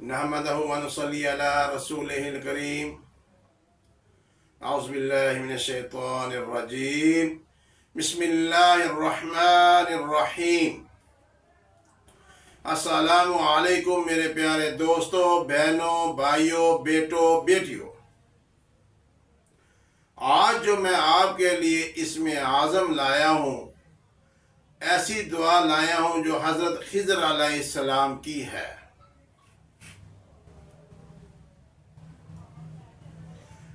नहमदहु व नुसल्ली अला रसूलिहिल करीम। औज़ु बिल्लाहि मिनश शैतानिर रजीम। बिस्मिल्लाहिर रहमानिर रहीम। अस्सलामु अलैकुम मेरे प्यारे दोस्तों, बहनों, भाइयों, बेटों, बेटियों। आज जो मैं आपके लिए इसमें आज़म लाया हूँ, ऐसी दुआ लाया हूँ जो हज़रत खिज़र अलैहिस्सलाम की है।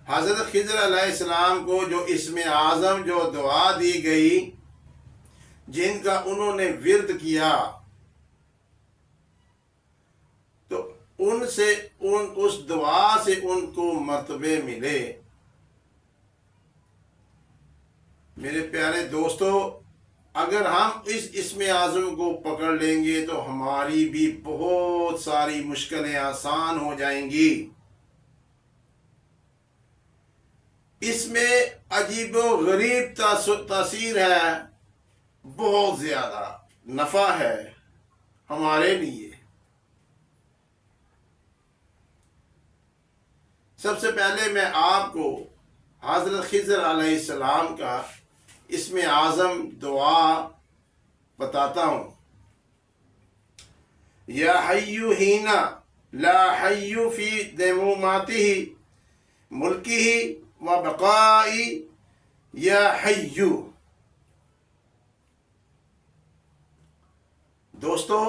हज़रत खिज़र अलैहिस्सलाम को जो इसमें आज़म जो दुआ दी गई, जिनका उन्होंने विर्द किया, तो उनसे उस दुआ से उनको मर्तबे मिले। मेरे प्यारे दोस्तों, अगर हम इसमें आज़म को पकड़ लेंगे तो हमारी भी बहुत सारी मुश्किलें आसान हो जाएंगी। इसमें अजीबो गरीब तासीर है, बहुत ज़्यादा नफ़ा है हमारे लिए। सबसे पहले मैं आपको हज़रत खिज़र अलैहिस्सलाम का इसमें आज़म दुआ बताता हूँ। या हय्यु हीना ला हय्यु फी दमुमातिही मुल्किही व बक़ाई या हय्यु। दोस्तों,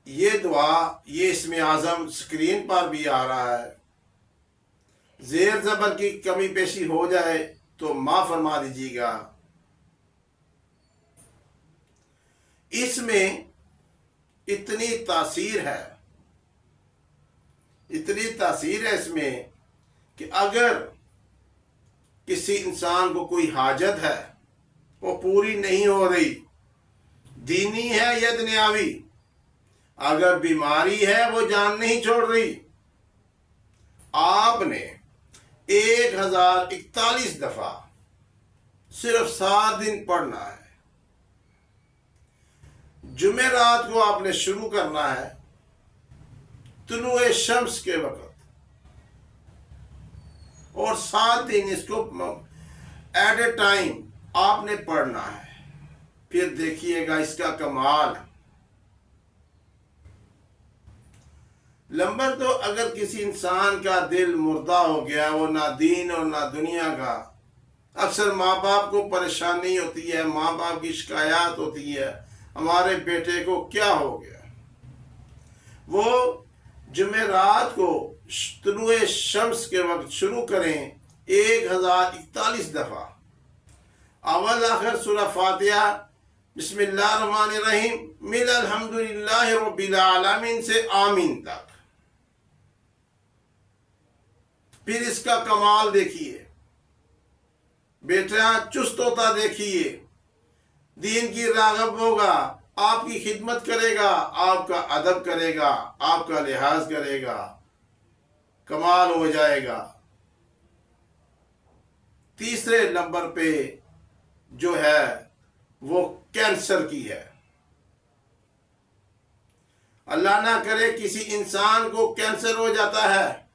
ये दुआ, ये इसमें आज़म स्क्रीन पर भी आ रहा है। ज़ेर ज़बर की कमी पेशी हो जाए तो माफ़ फरमा दीजिएगा। इसमें इतनी तासीर है, इतनी तासीर है इसमें कि अगर किसी इंसान को कोई हाजत है, वो पूरी नहीं हो रही, दीनी है या दुनियावी, अगर बीमारी है वो जान नहीं छोड़ रही, आपने 1041 दफा सिर्फ 7 दिन पढ़ना है। जुमेरात को आपने शुरू करना है, तुलुए शम्स के वक्त, और 7 दिन इसको एट ए टाइम आपने पढ़ना है। फिर देखिएगा इसका कमाल। नंबर तो, अगर किसी इंसान का दिल मुर्दा हो गया, वो ना दीन और ना दुनिया का, अक्सर माँ बाप को परेशानी होती है, माँ बाप की शिकायत होती है, हमारे बेटे को क्या हो गया। वो जुमेरात को तुलुए शम्स के वक्त शुरू करें 1041 दफा, अव्वल आखिर सूरह फातिहा बिस्मिल्लाहिर्रहमानिर्रहीम मिनल हम्दुलिल्लाहि रब्बिल आलमीन से आमीन तक। फिर इसका कमाल देखिए, बेटा चुस्त होता देखिए, दीन की राग़ब होगा, आपकी खिदमत करेगा, आपका अदब करेगा, आपका लिहाज करेगा, कमाल हो जाएगा। तीसरे नंबर पे जो है वो कैंसर की है। अल्लाह ना करे किसी इंसान को कैंसर हो जाता है,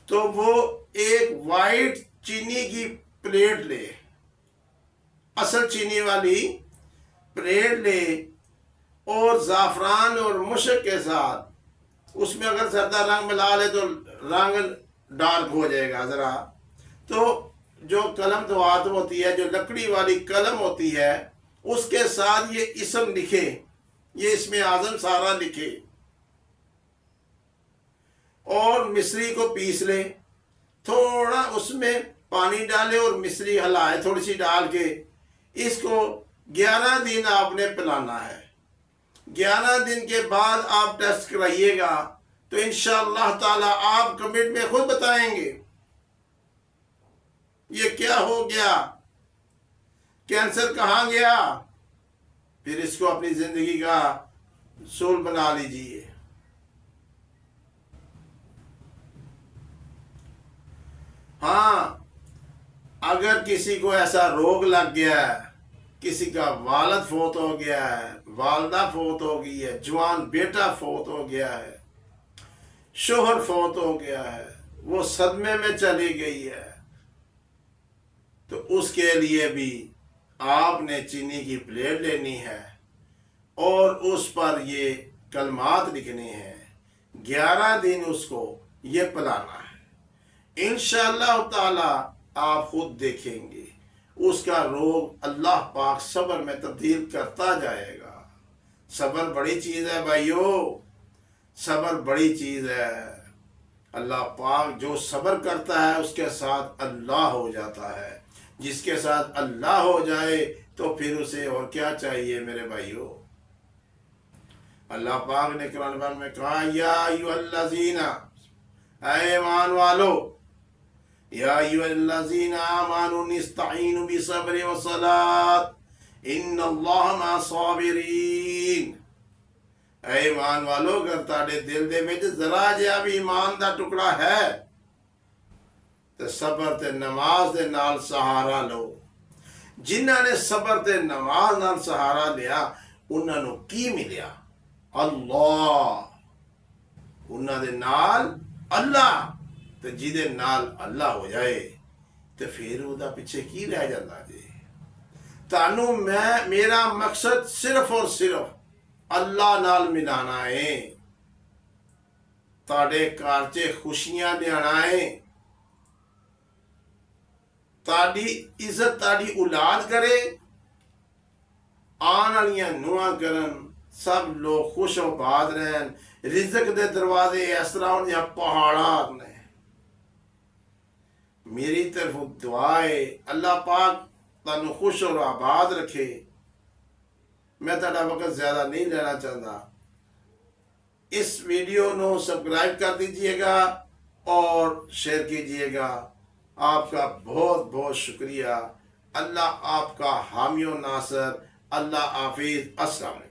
तो वो एक वाइट चीनी की प्लेट ले, असल चीनी वाली प्लेट ले, और ज़ाफ़रान और मुश्क के साथ उसमें अगर ज़र्दा रंग मिला ले तो रंग डार्क हो जाएगा ज़रा। तो जो कलम दवात होती है, जो लकड़ी वाली कलम होती है, उसके साथ ये इसम लिखे, ये इसमें आज़म सारा लिखे, और मिश्री को पीस ले, थोड़ा उसमें पानी डाले और मिश्री हलाए थोड़ी सी डाल के, इसको 11 दिन आपने पिलाना है। 11 दिन के बाद आप टेस्ट कराइएगा, तो इंशाअल्लाह ताला आप कमेंट में खुद बताएंगे ये क्या हो गया, कैंसर कहाँ गया। फिर इसको अपनी जिंदगी का सूल बना लीजिए। हाँ, अगर किसी को ऐसा रोग लग गया है کسی کا والد فوت ہو گیا ہے، والدہ فوت ہو گئی ہے، جوان بیٹا فوت ہو گیا ہے، شوہر فوت ہو گیا ہے، وہ صدمے میں چلی گئی ہے، تو اس کے لیے بھی آپ نے چینی کی پلیٹ لینی ہے اور اس پر یہ کلمات لکھنے ہیں، 11 دن اس کو یہ پلانا ہے۔ انشاءاللہ تعالی آپ خود دیکھیں گے اس کا روگ اللہ پاک صبر میں تبدیل کرتا جائے گا۔ صبر بڑی چیز ہے بھائیو، صبر بڑی چیز ہے۔ اللہ پاک جو صبر کرتا ہے اس کے ساتھ اللہ ہو جاتا ہے، جس کے ساتھ اللہ ہو جائے تو پھر اسے اور کیا چاہیے میرے بھائیو۔ اللہ پاک نے قرآن پاک میں کہا یا ایھا الذین، اے ایمان والو، یا ایھا الذین آمنوا استعینوا بالصبر والصلاۃ ان اللہ مع الصابرین۔ اے ایمان والو، اگر تاڑے دل دے وچ ذرا جہا بھی ایمان دا ٹکڑا ہے تے صبر تے نماز دے نال سہارا لو۔ جنہاں نے صبر تے نماز نال سہارا لیا انہاں نو کی ملیا؟ اللہ۔ انہاں دے نال اللہ، تے جدے نال اللہ ہو جائے تے پھر او دا پیچھے کی رہ جاندا جی؟ تانوں میرا مقصد صرف اور صرف اللہ نال ملانا ہے، تاڑے گھر چ خوشیاں لیانا ہے، تاڑی عزت تاڑی اولاد کرے، آن والیاں نواں کرن، سب لوگ خوش و آباد رہن، رزق دے دروازے اس طرح ہون جہاں پہاڑات نے۔ میری طرف دعا ہے اللہ پاک تانوں خوش اور آباد رکھے۔ میں تہاڈا وقت زیادہ نہیں لینا چاہتا، اس ویڈیو نو سبسکرائب کر دیجئے گا اور شیئر کیجئے گا۔ آپ کا بہت بہت شکریہ۔ اللہ آپ کا حامی و ناصر۔ اللہ حافظ۔ السلام علیکم۔